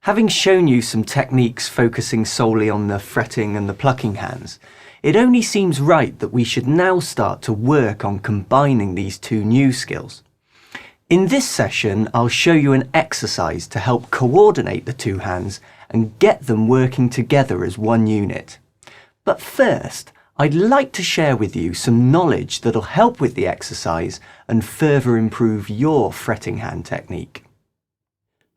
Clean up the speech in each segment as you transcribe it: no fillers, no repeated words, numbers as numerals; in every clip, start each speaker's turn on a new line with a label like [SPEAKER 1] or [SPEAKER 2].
[SPEAKER 1] Having shown you some techniques focusing solely on the fretting and the plucking hands, it only seems right that we should now start to work on combining these two new skills. In this session, I'll show you an exercise to help coordinate the two hands and get them working together as one unit. But first, I'd like to share with you some knowledge that'll help with the exercise and further improve your fretting hand technique.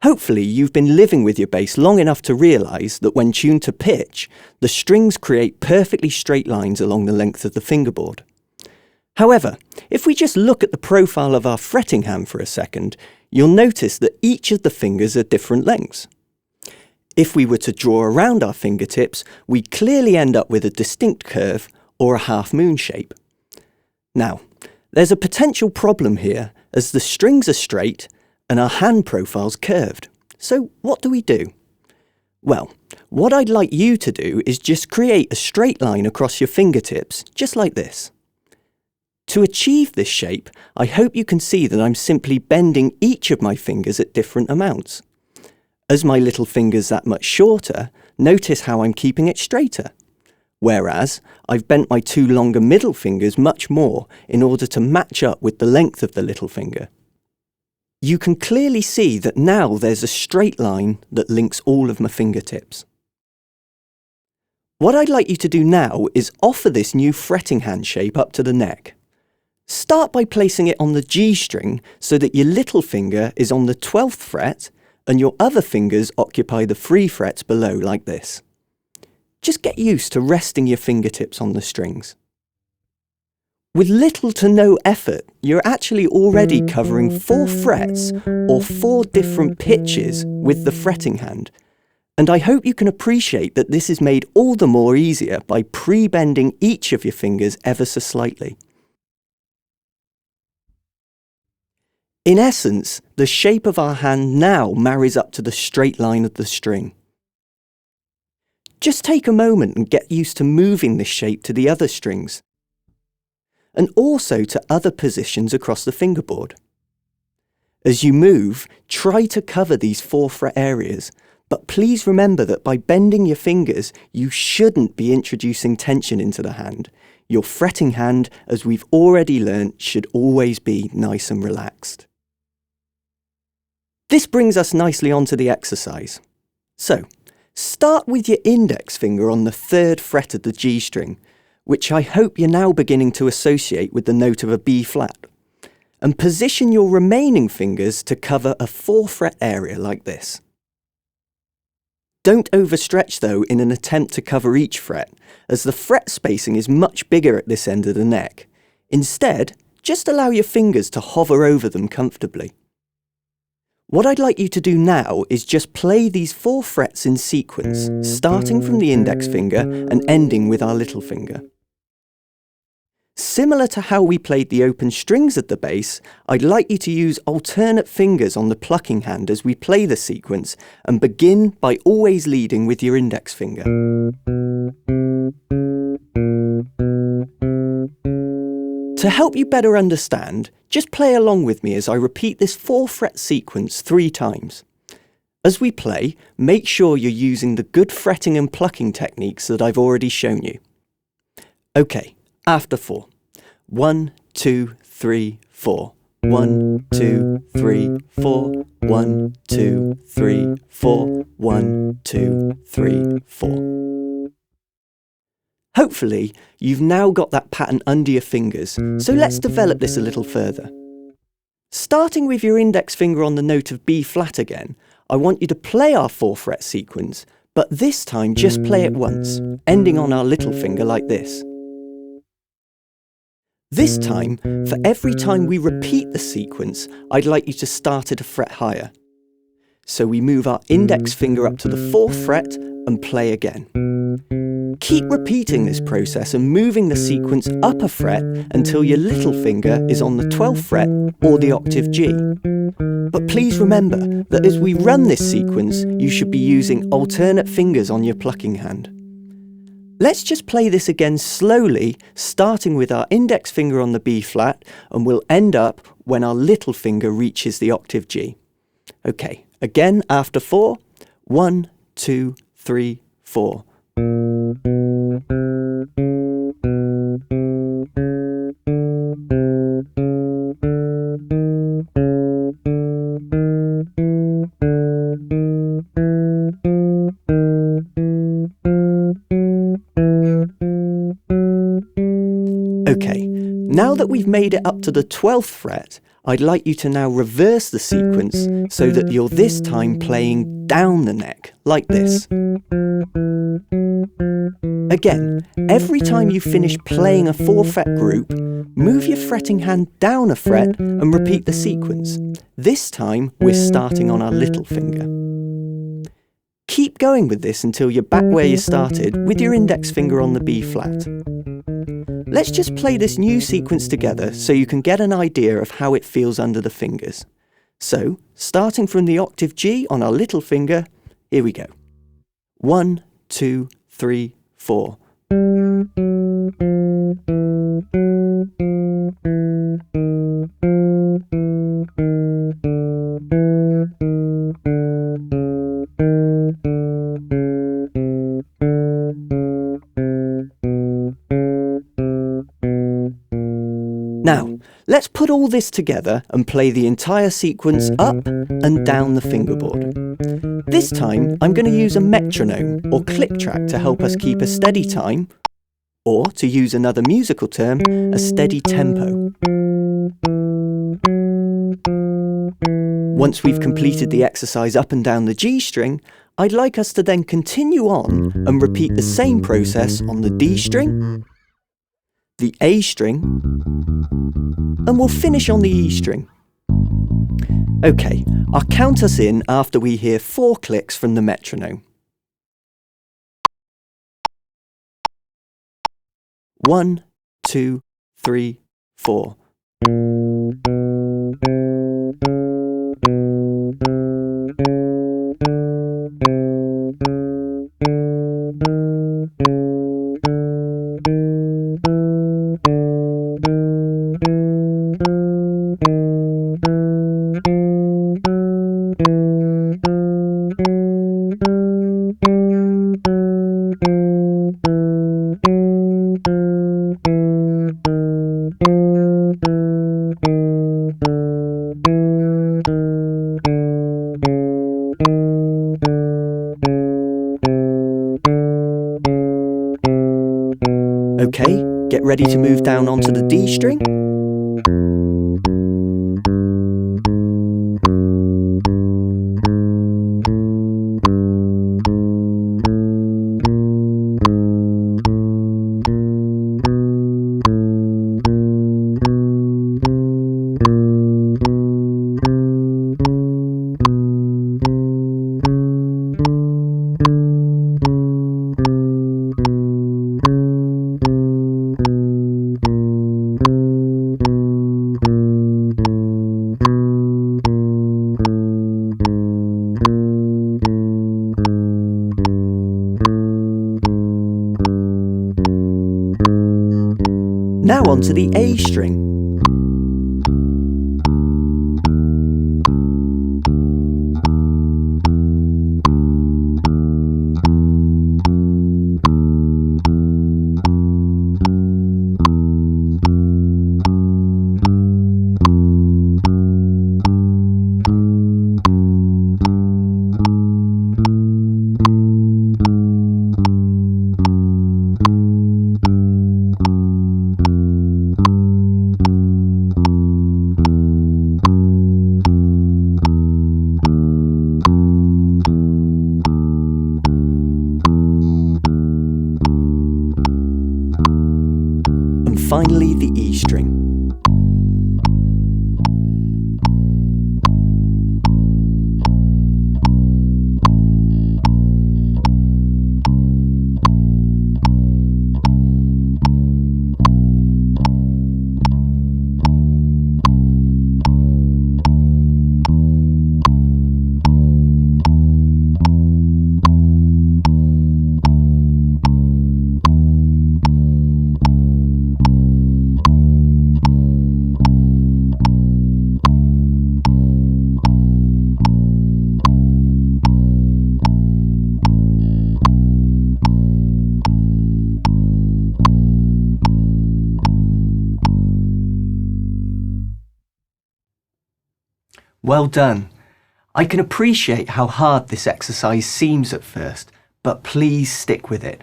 [SPEAKER 2] Hopefully you've been living with your bass long enough to realise that when tuned to pitch, the strings create perfectly straight lines along the length of the fingerboard. However, if we just look at the profile of our fretting hand for a second, you'll notice that each of the fingers are different lengths. If we were to draw around our fingertips, we clearly end up with a distinct curve or a half moon shape. Now, there's a potential problem here as the strings are straight and our hand profile's curved. So what do we do? Well, what I'd like you to do is just create a straight line across your fingertips, just like this. To achieve this shape, I hope you can see that I'm simply bending each of my fingers at different amounts. As my little finger's that much shorter, notice how I'm keeping it straighter. Whereas, I've bent my two longer middle fingers much more in order to match up with the length of the little finger. You can clearly see that now there's a straight line that links all of my fingertips. What I'd like you to do now is offer this new fretting hand shape up to the neck. Start by placing it on the G string so that your little finger is on the 12th fret and your other fingers occupy the 3 frets below like this. Just get used to resting your fingertips on the strings. With little to no effort, you're actually already covering 4 frets or 4 different pitches with the fretting hand. And I hope you can appreciate that this is made all the more easier by pre-bending each of your fingers ever so slightly. In essence, the shape of our hand now marries up to the straight line of the string. Just take a moment and get used to moving this shape to the other strings, and also to other positions across the fingerboard. As you move, try to cover these 4 fret areas, but please remember that by bending your fingers, you shouldn't be introducing tension into the hand. Your fretting hand, as we've already learnt, should always be nice and relaxed. This brings us nicely onto the exercise. So, start with your index finger on the 3rd fret of the G string, which I hope you're now beginning to associate with the note of a B flat, and position your remaining fingers to cover a 4 fret area like this. Don't overstretch though in an attempt to cover each fret, as the fret spacing is much bigger at this end of the neck. Instead, just allow your fingers to hover over them comfortably. What I'd like you to do now is just play these 4 frets in sequence, starting from the index finger and ending with our little finger. Similar to how we played the open strings at the bass, I'd like you to use alternate fingers on the plucking hand as we play the sequence and begin by always leading with your index finger. To help you better understand, just play along with me as I repeat this 4 fret sequence 3 times. As we play, make sure you're using the good fretting and plucking techniques that I've already shown you. Okay, after 4. 1, 2, 3, 4. 1, 2, 3, 4. 1, 2, 3, 4. 1, 2, 3, 4. Hopefully, you've now got that pattern under your fingers, so let's develop this a little further. Starting with your index finger on the note of B flat again, I want you to play our 4 fret sequence, but this time just play it once, ending on our little finger like this. This time, for every time we repeat the sequence, I'd like you to start at a fret higher. So we move our index finger up to the 4th fret and play again. Keep repeating this process and moving the sequence up a fret until your little finger is on the 12th fret or the octave G. But please remember that as we run this sequence, you should be using alternate fingers on your plucking hand. Let's just play this again slowly, starting with our index finger on the B flat, and we'll end up when our little finger reaches the octave G. Okay, again after 4. 1, 2, 3, 4. Okay, now that we've made it up to the 12th fret, I'd like you to now reverse the sequence so that you're this time playing down the neck, like this. Again, every time you finish playing a 4-fret group, move your fretting hand down a fret and repeat the sequence. This time, we're starting on our little finger. Keep going with this until you're back where you started with your index finger on the B flat. Let's just play this new sequence together so you can get an idea of how it feels under the fingers. So, starting from the octave G on our little finger, here we go. 1, 2, 3, 4. Now, let's put all this together and play the entire sequence up and down the fingerboard. This time, I'm going to use a metronome or click track to help us keep a steady time, or to use another musical term, a steady tempo. Once we've completed the exercise up and down the G string, I'd like us to then continue on and repeat the same process on the D string, the A string, and we'll finish on the E string. Okay, I'll count us in after we hear 4 clicks from the metronome. 1, 2, 3, 4. Okay, get ready to move down onto the D string. Now onto the A string. Finally, the E string.
[SPEAKER 1] Well done. I can appreciate how hard this exercise seems at first, but please stick with it.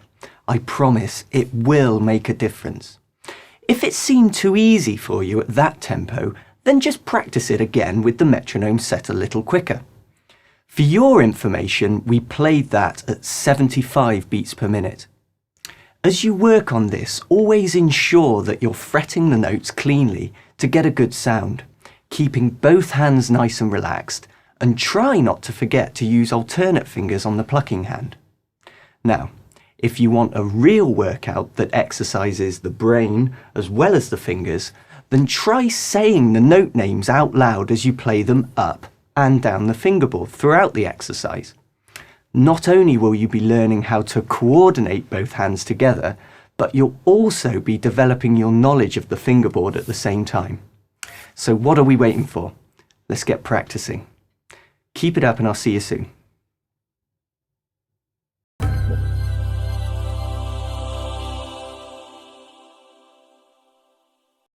[SPEAKER 1] I promise it will make a difference. If it seemed too easy for you at that tempo, then just practice it again with the metronome set a little quicker. For your information, we played that at 75 beats per minute. As you work on this, always ensure that you're fretting the notes cleanly to get a good sound, keeping both hands nice and relaxed, and try not to forget to use alternate fingers on the plucking hand. Now, if you want a real workout that exercises the brain as well as the fingers, then try saying the note names out loud as you play them up and down the fingerboard throughout the exercise. Not only will you be learning how to coordinate both hands together, but you'll also be developing your knowledge of the fingerboard at the same time. So what are we waiting for? Let's get practicing. Keep it up and I'll see you soon.